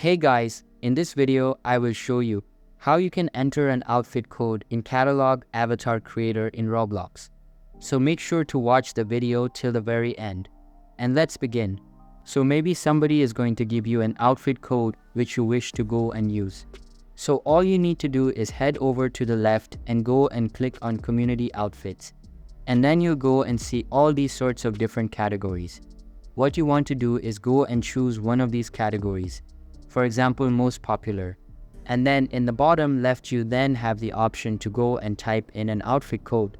Hey guys, in this video I will show you how you can enter an outfit code in Catalog Avatar Creator in Roblox. So make sure to watch the video till the very end. And let's begin. So maybe somebody is going to give you an outfit code which you wish to go and use. So all you need to do is head over to the left and go and click on Community Outfits. And then you'll go and see all these sorts of different categories. What you want to do is go and choose one of these categories. For example, most popular. And then in the bottom left you then have the option to go and type in an outfit code.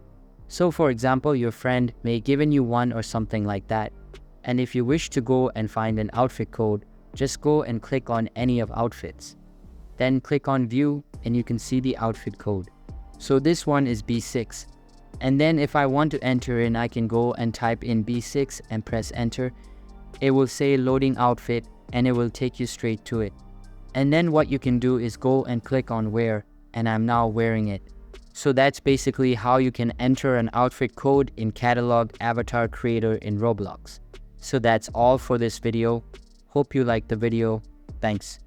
So for example, your friend may given you one or something like that. And if you wish to go and find an outfit code, just go and click on any of outfits. Then click on view and you can see the outfit code. So this one is B6. And then if I want to enter in, I can go and type in B6 and press enter. It will say loading outfit and it will take you straight to it. And then what you can do is go and click on wear, and I'm now wearing it. So that's basically how you can enter an outfit code in Catalog Avatar Creator in Roblox. So that's all for this video. Hope you liked the video. Thanks.